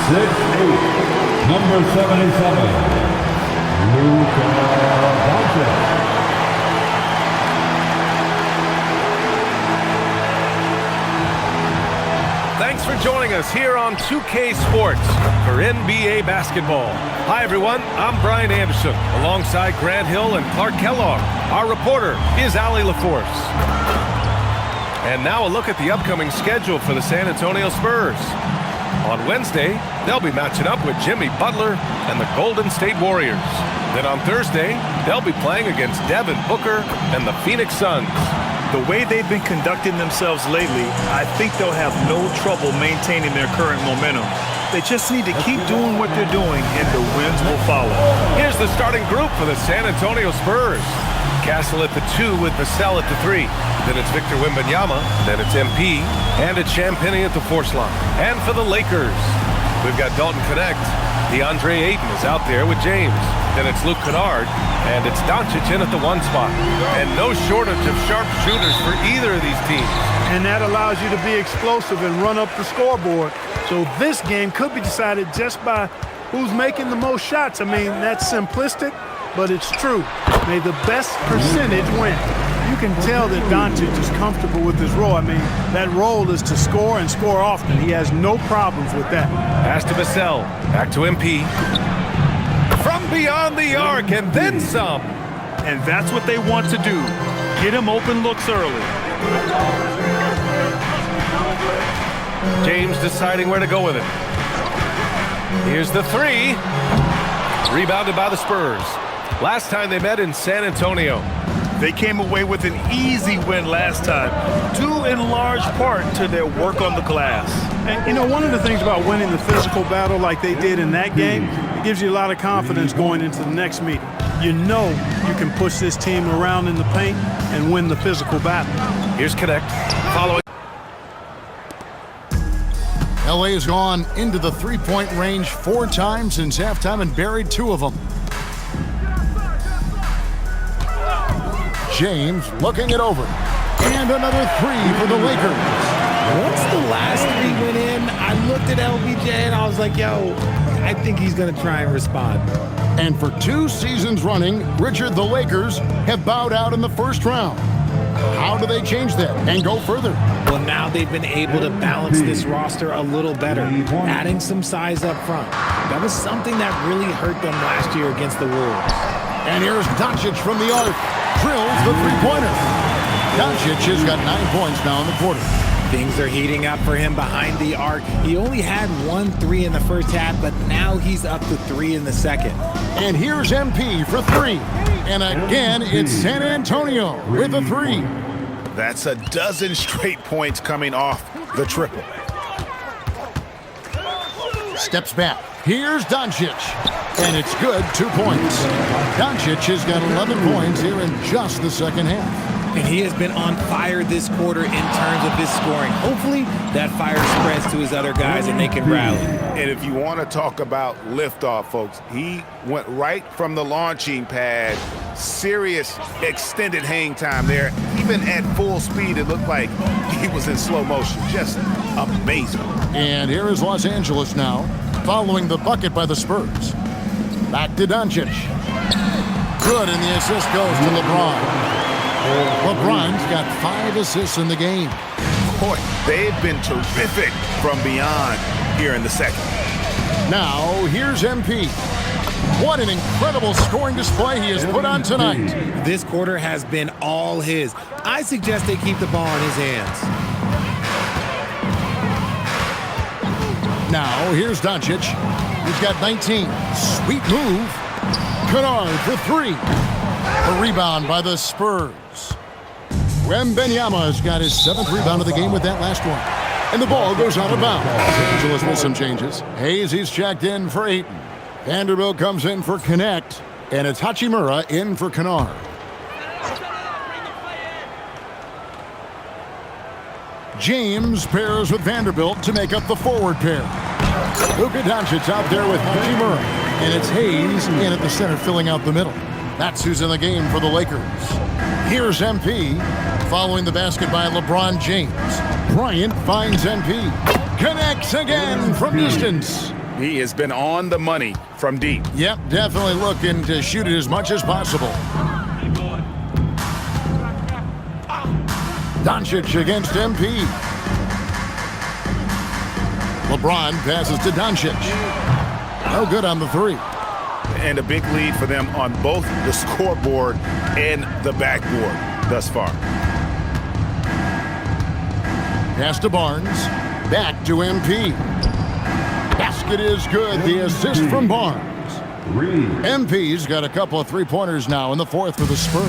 6'8", number 77, Luka Doncic. Thanks for joining us here on 2K Sports for NBA basketball. Hi, everyone. I'm Brian Anderson, alongside Grant Hill and Clark Kellogg. Our reporter is Allie LaForce. And now a look at the upcoming schedule for the San Antonio Spurs. On Wednesday, they'll be matching up with Jimmy Butler and the Golden State Warriors. Then on Thursday, they'll be playing against Devin Booker and the Phoenix Suns. The way they've been conducting themselves lately, I think they'll have no trouble maintaining their current momentum. They just need to keep doing what they're doing, and the wins will follow. Here's the starting group for the San Antonio Spurs. Castle at the 2 with Vassell at the 3. Then it's Victor Wembanyama, then it's MP, and it's Champagnie at the 4 slot. And for the Lakers, we've got Dalton Connect. DeAndre Ayton is out there with James. Then it's Luke Kennard, and it's Doncic in at the 1 spot. And no shortage of sharp shooters for either of these teams. And that allows you to be explosive and run up the scoreboard. So this game could be decided just by who's making the most shots. I mean, that's simplistic, but it's true. May the best percentage win. You can tell that Doncic is comfortable with his role. I mean, that role is to score and score often. He has no problems with that. Pass to Vassell, back to MP. From beyond the arc and then some. And that's what they want to do. Get him open looks early. James deciding where to go with it. Here's the 3. Rebounded by the Spurs. Last time they met in San Antonio. They came away with an easy win last time, due in large part to their work on the glass. And, you know, one of the things about winning the physical battle like they did in that game, it gives you a lot of confidence going into the next meeting. You know you can push this team around in the paint and win the physical battle. Here's Connect, following. LA has gone into the three-point range 4 times since halftime and buried 2 of them. James looking it over. And another 3 for the Lakers. Once the last 3 went in, I looked at LBJ and I was like, yo, I think he's going to try and respond. And for 2 seasons running, Richard, the Lakers have bowed out in the first round. How do they change that and go further? Well, now they've been able to balance this roster a little better, adding some size up front. That was something that really hurt them last year against the Wolves. And here's Doncic from the arc. Drills the three-pointer. Doncic has got 9 points now in the quarter. Things are heating up for him behind the arc. He only had 1 3 in the first half, but now he's up to 3 in the second. And here's MP for 3. And again, it's San Antonio with a 3. That's a dozen straight points coming off the triple. Steps back. Here's Doncic. And it's good, 2 points. Doncic has got 11 points here in just the second half. And he has been on fire this quarter in terms of his scoring. Hopefully that fire spreads to his other guys and they can rally. And if you want to talk about liftoff, folks, he went right from the launching pad. Serious extended hang time there. Even at full speed, it looked like he was in slow motion. Just amazing. And here is Los Angeles now, following the bucket by the Spurs. Back to Doncic. Good, and the assist goes to LeBron. LeBron's got 5 assists in the game. Boy, they've been terrific from beyond here in the second. Now, here's MP. What an incredible scoring display he has put on tonight. This quarter has been all his. I suggest they keep the ball in his hands. Now, here's Doncic. He's got 19. Sweet move. Kennard for 3. A rebound by the Spurs. Wembanyama has got his 7th rebound of the game with that last one. And the ball goes out of bounds. Los Angeles with some changes. Hayes, he's checked in for Ayton. Vanderbilt comes in for Connect. And it's Hachimura in for Kennard. James pairs with Vanderbilt to make up the forward pair. Luka Doncic out there with Hachimura. And it's Hayes in at the center filling out the middle. That's who's in the game for the Lakers. Here's MP, following the basket by LeBron James. Bryant finds MP. Connects again from distance. He has been on the money from deep. Yep, definitely looking to shoot it as much as possible. Doncic against MP. LeBron passes to Doncic. No good on the three. And a big lead for them on both the scoreboard and the backboard thus far. Pass to Barnes. Back to MP. Basket is good. The assist from Barnes. MP's got a couple of three-pointers now in the fourth for the Spurs.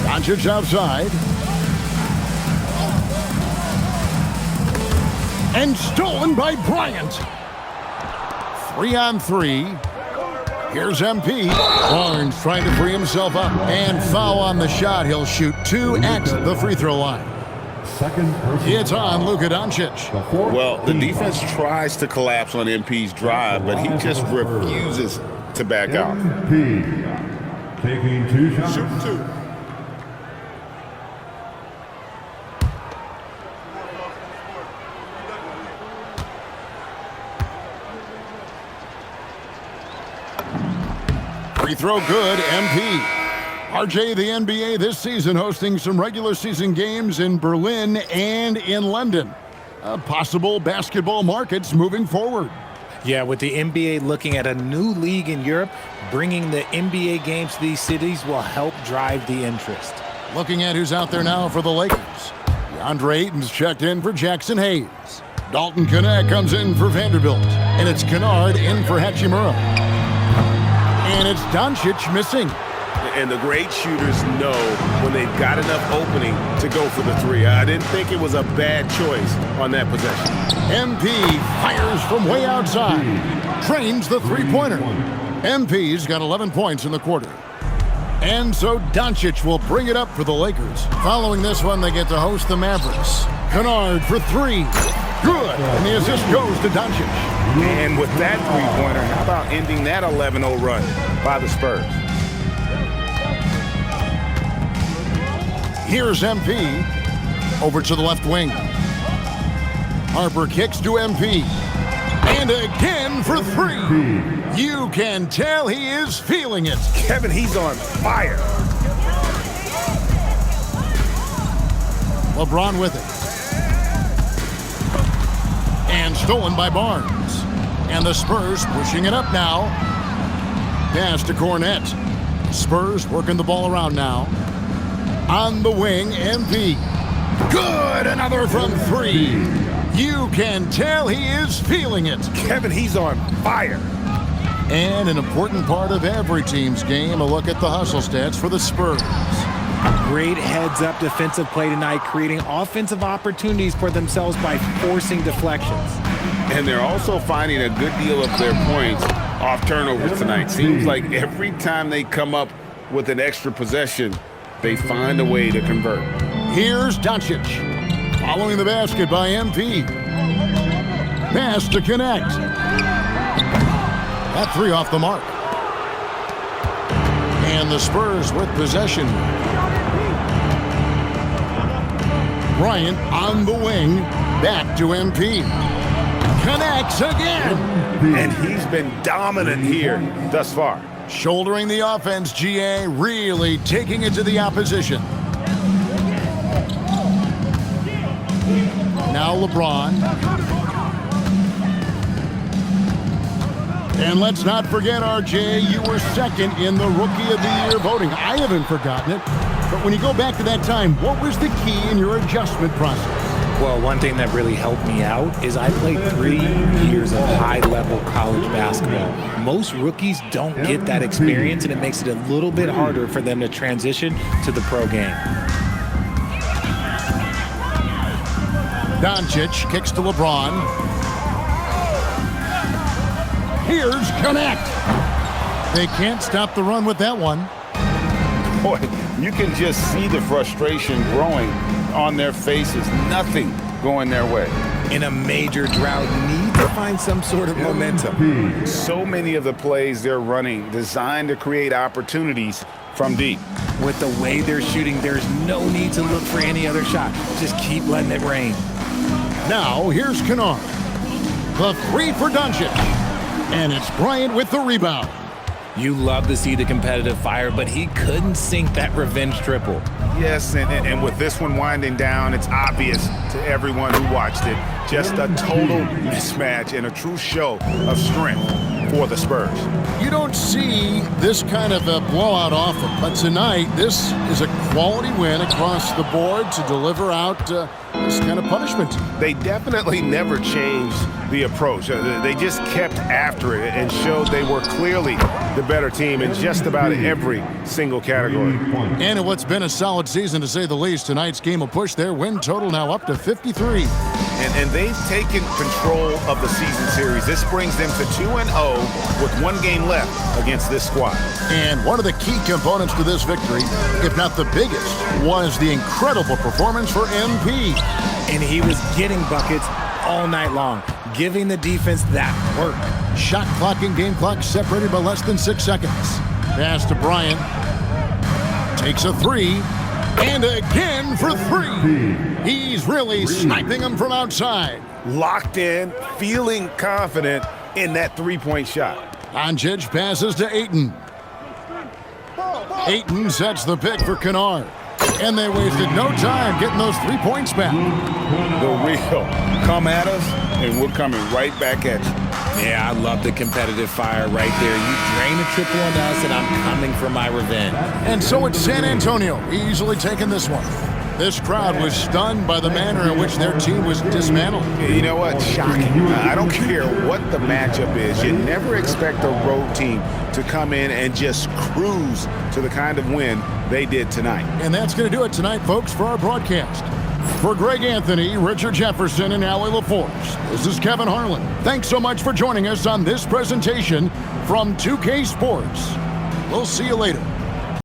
Doncic outside. And stolen by Bryant. 3-on-3. Here's MP. Barnes trying to free himself up. And foul on the shot. He'll shoot 2 at the free throw line. It's on Luka Doncic. Well, the defense tries to collapse on MP's drive, but he just refuses to back out. MP taking 2 shots. Shoot 2. Free throw good, MP. RJ, the NBA this season hosting some regular season games in Berlin and in London. Possible basketball markets moving forward. Yeah, with the NBA looking at a new league in Europe, bringing the NBA games to these cities will help drive the interest. Looking at who's out there now for the Lakers. DeAndre Ayton's checked in for Jackson Hayes. Dalton Knecht comes in for Vanderbilt. And it's Kennard in for Hachimura. And it's Doncic missing. And the great shooters know when they've got enough opening to go for the three. I didn't think it was a bad choice on that possession. MP fires from way outside. Drains the three-pointer. MP's got 11 points in the quarter. And so Doncic will bring it up for the Lakers. Following this one, they get to host the Mavericks. Kennard for 3. Good. And the assist goes to Doncic. And with that three-pointer, how about ending that 11-0 run by the Spurs? Here's MP. Over to the left wing. Harper kicks to MP. And again for 3. You can tell he is feeling it. Kevin, he's on fire. LeBron with it. And stolen by Barnes. And the Spurs pushing it up now. Pass to Cornette. Spurs working the ball around now. On the wing, MP. Good! Another from 3. You can tell he is feeling it. Kevin, he's on fire. And an important part of every team's game, a look at the hustle stats for the Spurs. Great heads-up defensive play tonight, creating offensive opportunities for themselves by forcing deflections. And they're also finding a good deal of their points off turnovers tonight. Seems like every time they come up with an extra possession, they find a way to convert. Here's Doncic. Following the basket by MP. Pass to Knecht. That 3 off the mark. And the Spurs with possession. Bryant on the wing. Back to MP. Connects again. And he's been dominant here thus far. Shouldering the offense, GA, really taking it to the opposition. Now LeBron. And let's not forget, RJ, you were second in the Rookie of the Year voting. I haven't forgotten it. But when you go back to that time, what was the key in your adjustment process? Well, one thing that really helped me out is I played 3 years of high-level college basketball. Most rookies don't get that experience, and it makes it a little bit harder for them to transition to the pro game. Doncic kicks to LeBron. Here's Connect. They can't stop the run with that one. Boy, you can just see the frustration growing on their faces. Nothing going their way. In a major drought, need to find some sort of momentum. So many of the plays they're running designed to create opportunities from deep. With the way they're shooting, there's no need to look for any other shot. Just keep letting it rain. Now, here's Kennard. The three for Doncic. And it's Bryant with the rebound. You love to see the competitive fire, but he couldn't sink that revenge triple. Yes, and with this one winding down, it's obvious to everyone who watched it. Just a total mismatch and a true show of strength for the Spurs. You don't see this kind of a blowout often, but tonight, this is a quality win across the board to deliver out this kind of punishment. They definitely never changed the approach. They just kept after it and showed they were clearly the better team in just about every single category. And in what's been a solid season, to say the least, tonight's game will push their win total now up to 53. And they've taken control of the season series. This brings them to 2-0 with one game left against this squad. And one of the key components to this victory, if not the biggest, was the incredible performance for MP. And he was getting buckets all night long, giving the defense that work. Shot clock and game clock separated by less than 6 seconds. Pass to Bryant. Takes a three. And again for three. He's really sniping them from outside. Locked in, feeling confident in that three-point shot. Doncic passes to Ayton. Ayton sets the pick for Kennard. And they wasted no time getting those 3 points back. The real come at us, and we're coming right back at you. Yeah, I love the competitive fire right there. You drain a triple on us, and I'm coming for my revenge. And so it's San Antonio easily taking this one. This crowd was stunned by the manner in which their team was dismantled. You know what? Shocking. I don't care what the matchup is. You never expect a road team to come in and just cruise to the kind of win they did tonight. And that's going to do it tonight, folks, for our broadcast. For Greg Anthony, Richard Jefferson, and Allie LaForce, this is Kevin Harlan. Thanks so much for joining us on this presentation from 2K Sports. We'll see you later.